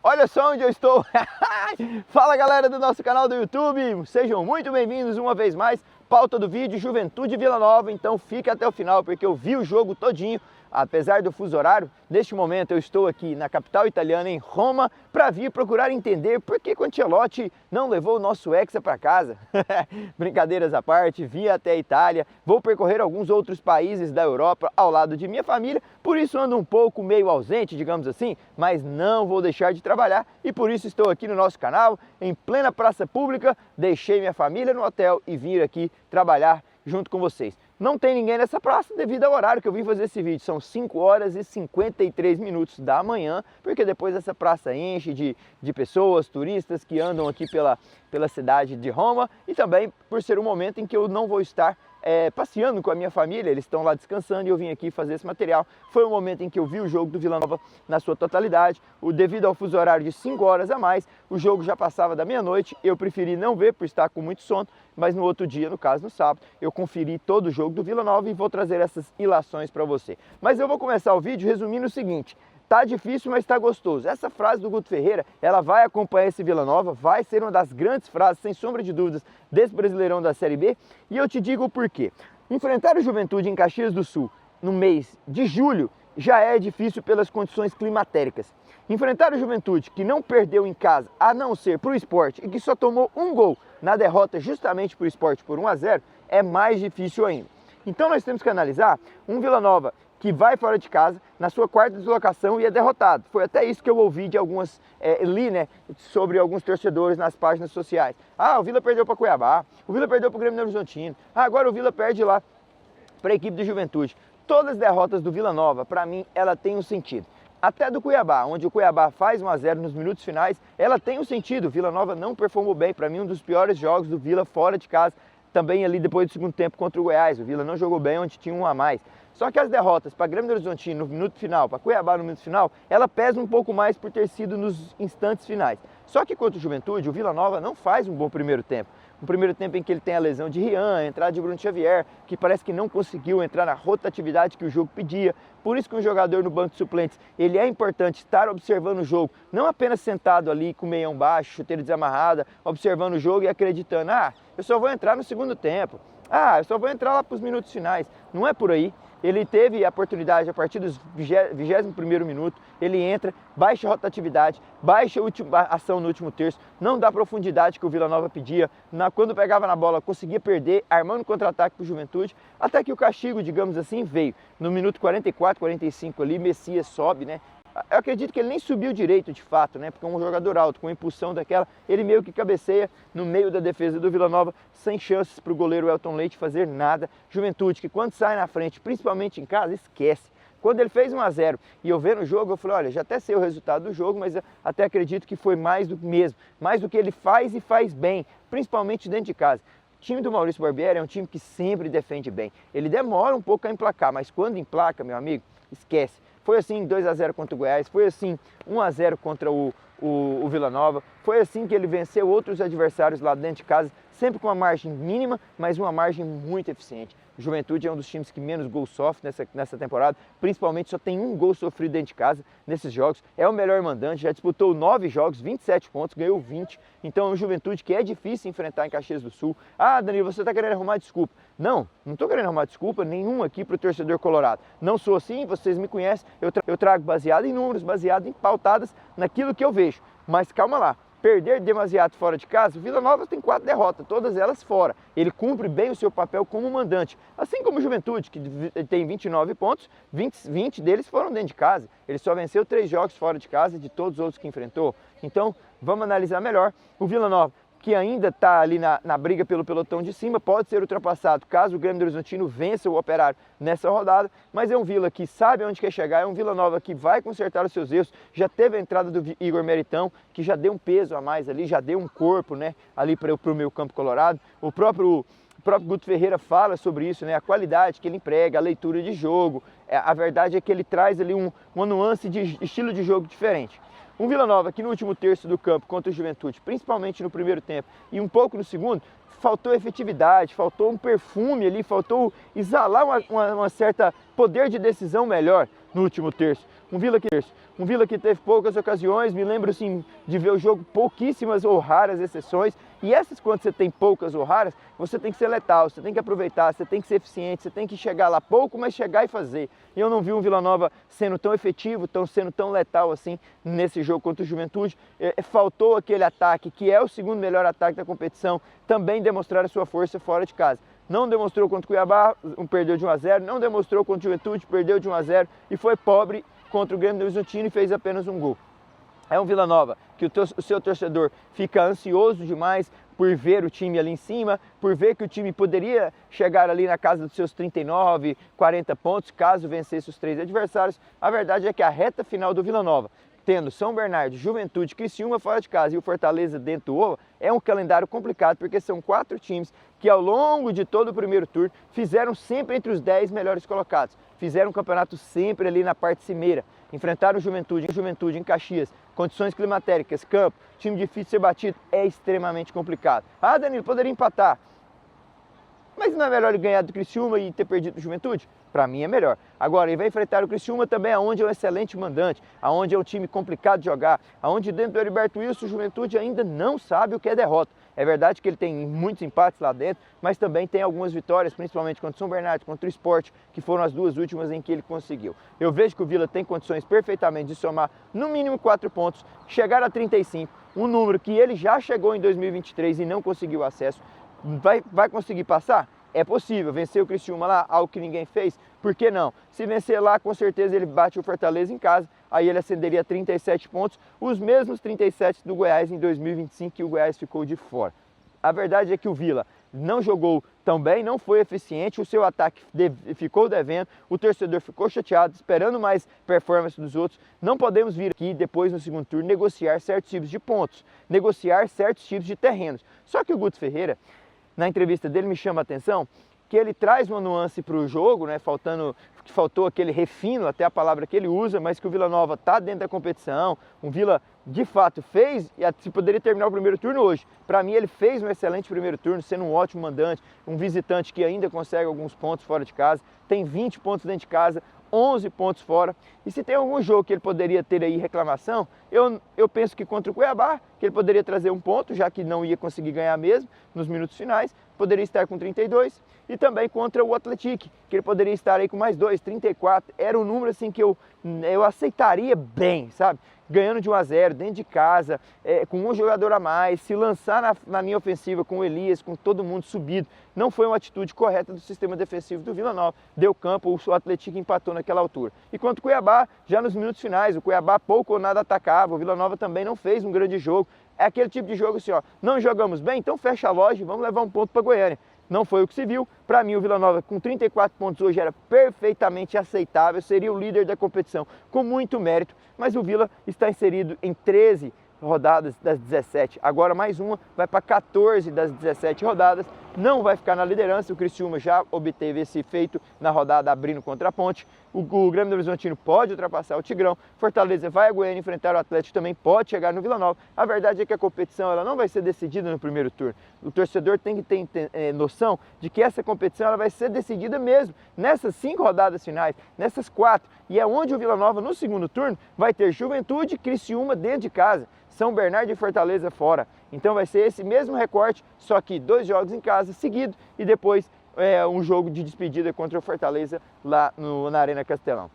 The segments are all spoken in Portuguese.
Olha só onde eu estou! Fala galera do nosso canal do YouTube, sejam muito bem-vindos uma vez mais. Pauta do vídeo, Juventude Vila Nova, então fica até o final porque eu vi o jogo todinho. Apesar do fuso horário, neste momento eu estou aqui na capital italiana, em Roma, para vir procurar entender por que o Ancelotti não levou o nosso Hexa para casa. Brincadeiras à parte, vim até a Itália, vou percorrer alguns outros países da Europa ao lado de minha família, por isso ando um pouco meio ausente, digamos assim, mas não vou deixar de trabalhar e por isso estou aqui no nosso canal, em plena praça pública, deixei minha família no hotel e vim aqui trabalhar junto com vocês. Não tem ninguém nessa praça devido ao horário que eu vim fazer esse vídeo. São 5 horas e 53 minutos da manhã, porque depois essa praça enche de pessoas, turistas que andam aqui pela cidade de Roma e também por ser um momento em que eu não vou estar passeando com a minha família, eles estão lá descansando e eu vim aqui fazer esse material. Foi o momento em que eu vi o jogo do Vila Nova na sua totalidade, devido ao fuso horário de 5 horas a mais, o jogo já passava da meia-noite, eu preferi não ver por estar com muito sono, mas no outro dia, no caso no sábado, eu conferi todo o jogo do Vila Nova e vou trazer essas ilações para você. Mas eu vou começar o vídeo resumindo o seguinte: tá difícil, mas tá gostoso. Essa frase do Guto Ferreira, ela vai acompanhar esse Vila Nova, vai ser uma das grandes frases, sem sombra de dúvidas, desse Brasileirão da Série B, e eu te digo o porquê. Enfrentar o Juventude em Caxias do Sul no mês de julho já é difícil pelas condições climatéricas. Enfrentar o Juventude, que não perdeu em casa, a não ser para o Sport, e que só tomou um gol na derrota justamente para o Sport por 1 a 0, é mais difícil ainda. Então nós temos que analisar um Vila Nova que vai fora de casa, na sua quarta deslocação e é derrotado. Foi até isso que eu ouvi de algumas, li, sobre alguns torcedores nas páginas sociais. Ah, o Vila perdeu para Cuiabá, o Vila perdeu para o Grêmio Novo Horizontino, agora o Vila perde lá para a equipe do Juventude. Todas as derrotas do Vila Nova, para mim, ela tem um sentido. Até do Cuiabá, onde o Cuiabá faz 1 a 0 nos minutos finais, ela tem um sentido. O Vila Nova não performou bem, para mim um dos piores jogos do Vila fora de casa, também ali depois do segundo tempo contra o Goiás. O Vila não jogou bem onde tinha 1 a mais. Só que as derrotas para Grêmio Novo Horizontino no minuto final, para Cuiabá no minuto final, ela pesa um pouco mais por ter sido nos instantes finais. Só que contra o Juventude, o Vila Nova não faz um bom primeiro tempo. Um primeiro tempo em que ele tem a lesão de Rian, a entrada de Bruno Xavier, que parece que não conseguiu entrar na rotatividade que o jogo pedia. Por isso que um jogador no banco de suplentes, ele é importante estar observando o jogo, não apenas sentado ali com o meião baixo, chuteira desamarrada, observando o jogo e acreditando, eu só vou entrar no segundo tempo, eu só vou entrar lá para os minutos finais. Não é por aí. Ele teve a oportunidade a partir dos 21º minuto, ele entra, baixa a rotatividade, baixa a ação no último terço, não dá a profundidade que o Vila Nova pedia, quando pegava na bola conseguia perder, armando contra-ataque para o Juventude, até que o castigo, digamos assim, veio. No minuto 44, 45 ali, Messias sobe, Eu acredito que ele nem subiu direito de fato, porque é um jogador alto, com a impulsão daquela, ele meio que cabeceia no meio da defesa do Vila Nova, sem chances para o goleiro Elton Leite fazer nada. Juventude, que quando sai na frente, principalmente em casa, esquece. Quando ele fez 1 a 0 e eu vendo o jogo, eu falei, olha, já até sei o resultado do jogo, mas até acredito que foi mais do mesmo, mais do que ele faz e faz bem, principalmente dentro de casa. O time do Maurício Barbieri é um time que sempre defende bem. Ele demora um pouco a emplacar, mas quando emplaca, meu amigo, esquece. Foi assim 2 a 0 contra o Goiás, foi assim 1 a 0 contra o Vila Nova, foi assim que ele venceu outros adversários lá dentro de casa, sempre com uma margem mínima, mas uma margem muito eficiente. O Juventude é um dos times que menos gols sofre nessa temporada, principalmente só tem um gol sofrido dentro de casa nesses jogos. É o melhor mandante, já disputou 9 jogos, 27 pontos, ganhou 20. Então é um Juventude que é difícil enfrentar em Caxias do Sul. Ah, Danilo, você está querendo arrumar desculpa. Não estou querendo arrumar desculpa nenhuma aqui para o torcedor colorado. Não sou assim, vocês me conhecem, eu trago baseado em números, baseado em pautadas naquilo que eu vejo. Mas calma lá. Perder demasiado fora de casa, o Vila Nova tem 4 derrotas, todas elas fora. Ele cumpre bem o seu papel como mandante. Assim como o Juventude, que tem 29 pontos, 20 deles foram dentro de casa. Ele só venceu 3 jogos fora de casa de todos os outros que enfrentou. Então, vamos analisar melhor. O Vila Nova, que ainda está ali na briga pelo pelotão de cima, pode ser ultrapassado caso o Grêmio Novo Horizontino vença o Operário nessa rodada, mas é um Vila que sabe onde quer chegar, é um Vila Nova que vai consertar os seus erros, já teve a entrada do Igor Meritão, que já deu um peso a mais ali, já deu um corpo ali para o meio campo colorado. O próprio Guto Ferreira fala sobre isso, a qualidade que ele emprega, a leitura de jogo, a verdade é que ele traz ali uma nuance de estilo de jogo diferente. Um Vila Nova que no último terço do campo contra o Juventude, principalmente no primeiro tempo e um pouco no segundo, faltou efetividade, faltou um perfume ali, faltou exalar uma certa poder de decisão melhor. no último terço. Um Vila que teve poucas ocasiões, me lembro sim de ver o jogo pouquíssimas ou raras exceções, e essas quando você tem poucas ou raras, você tem que ser letal, você tem que aproveitar, você tem que ser eficiente, você tem que chegar lá pouco, mas chegar e fazer. E eu não vi um Vila Nova sendo tão efetivo, sendo tão letal assim nesse jogo contra o Juventude. Faltou aquele ataque, que é o segundo melhor ataque da competição, também demonstrar a sua força fora de casa. Não demonstrou contra o Cuiabá, perdeu de 1 a 0, não demonstrou contra o Juventude, perdeu de 1 a 0 e foi pobre contra o Grêmio do Horizontino e fez apenas um gol. É um Vila Nova que o seu torcedor fica ansioso demais por ver o time ali em cima, por ver que o time poderia chegar ali na casa dos seus 39, 40 pontos, caso vencesse os 3 adversários. A verdade é que a reta final do Vila Nova, tendo São Bernardo, Juventude, Criciúma fora de casa e o Fortaleza dentro do Oba, é um calendário complicado, porque são 4 times que ao longo de todo o primeiro turno fizeram sempre entre os 10 melhores colocados. Fizeram um campeonato sempre ali na parte cimeira. Enfrentaram o Juventude em Caxias, condições climatéricas, campo, time difícil de ser batido, é extremamente complicado. Ah, Danilo, poderia empatar. Mas não é melhor ele ganhar do Criciúma e ter perdido o Juventude? Para mim é melhor. Agora, ele vai enfrentar o Criciúma também, aonde é um excelente mandante, aonde é um time complicado de jogar, aonde dentro do Heriberto Wilson o Juventude ainda não sabe o que é derrota. É verdade que ele tem muitos empates lá dentro, mas também tem algumas vitórias, principalmente contra o São Bernardo, contra o Sport, que foram as 2 últimas em que ele conseguiu. Eu vejo que o Vila tem condições perfeitamente de somar no mínimo 4 pontos, chegar a 35, um número que ele já chegou em 2023 e não conseguiu acesso. Vai conseguir passar? É possível. Vencer o Criciúma lá, algo que ninguém fez, por que não? Se vencer lá, com certeza ele bate o Fortaleza em casa, aí ele acenderia 37 pontos, os mesmos 37 do Goiás em 2025, que o Goiás ficou de fora. A verdade é que o Vila não jogou tão bem, não foi eficiente, o seu ataque ficou devendo, o torcedor ficou chateado, esperando mais performance dos outros. Não podemos vir aqui depois no segundo turno negociar certos tipos de pontos, negociar certos tipos de terrenos. Só que o Guto Ferreira, na entrevista dele, me chama a atenção que ele traz uma nuance para o jogo, né, faltou aquele refino, até a palavra que ele usa, mas que o Vila Nova está dentro da competição, um Vila de fato fez, e poderia terminar o primeiro turno hoje. Para mim ele fez um excelente primeiro turno, sendo um ótimo mandante, um visitante que ainda consegue alguns pontos fora de casa, tem 20 pontos dentro de casa, 11 pontos fora. E se tem algum jogo que ele poderia ter aí reclamação, eu penso que contra o Cuiabá, que ele poderia trazer um ponto, já que não ia conseguir ganhar mesmo nos minutos finais, poderia estar com 32, e também contra o Atlético, que ele poderia estar aí com mais 2, 34, era um número assim que eu aceitaria bem, sabe? Ganhando de 1 a 0, dentro de casa, com um jogador a mais, se lançar na linha ofensiva com o Elias, com todo mundo subido, não foi uma atitude correta do sistema defensivo do Vila Nova. Deu campo, o Atlético empatou naquela altura. E quanto o Cuiabá, já nos minutos finais, o Cuiabá pouco ou nada atacava, o Vila Nova também não fez um grande jogo. É aquele tipo de jogo assim, ó, não jogamos bem, então fecha a loja e vamos levar um ponto para Goiânia. Não foi o que se viu. Para mim, o Vila Nova com 34 pontos hoje era perfeitamente aceitável, seria o líder da competição com muito mérito, mas o Vila está inserido em 13 rodadas das 17. Agora mais uma, vai para 14 das 17 rodadas, não vai ficar na liderança. O Criciúma já obteve esse feito na rodada abrindo contra a Ponte. O Grêmio do Horizontino pode ultrapassar o Tigrão. Fortaleza vai a Goiânia enfrentar o Atlético, também pode chegar no Vila Nova. A verdade é que a competição ela não vai ser decidida no primeiro turno. O torcedor tem que ter noção de que essa competição ela vai ser decidida mesmo nessas 5 rodadas finais, nessas 4. E é onde o Vila Nova no segundo turno vai ter Juventude e Criciúma dentro de casa, São Bernardo e Fortaleza fora. Então vai ser esse mesmo recorte, só que 2 jogos em casa seguidos e depois um jogo de despedida contra o Fortaleza lá na Arena Castelão.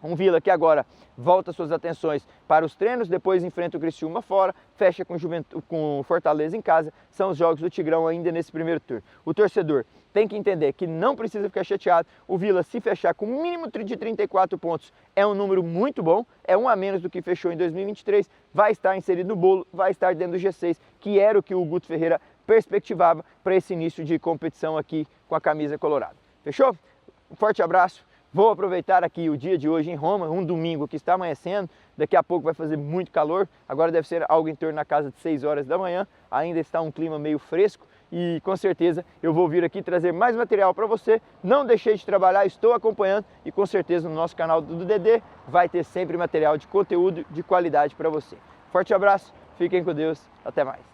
Um Vila que agora volta suas atenções para os treinos, depois enfrenta o Criciúma fora, fecha com o Fortaleza em casa. São os jogos do Tigrão ainda nesse primeiro turno. O torcedor tem que entender que não precisa ficar chateado. O Vila, se fechar com o mínimo de 34 pontos, é um número muito bom, é um a menos do que fechou em 2023, vai estar inserido no bolo, vai estar dentro do G6, que era o que o Guto Ferreira perspectivava para esse início de competição aqui com a camisa colorada. Fechou? Um forte abraço. Vou aproveitar aqui o dia de hoje em Roma, um domingo que está amanhecendo, daqui a pouco vai fazer muito calor, agora deve ser algo em torno da casa de 6 horas da manhã, ainda está um clima meio fresco e com certeza eu vou vir aqui trazer mais material para você. Não deixei de trabalhar, estou acompanhando e com certeza no nosso canal do DD vai ter sempre material de conteúdo de qualidade para você. Forte abraço, fiquem com Deus, até mais.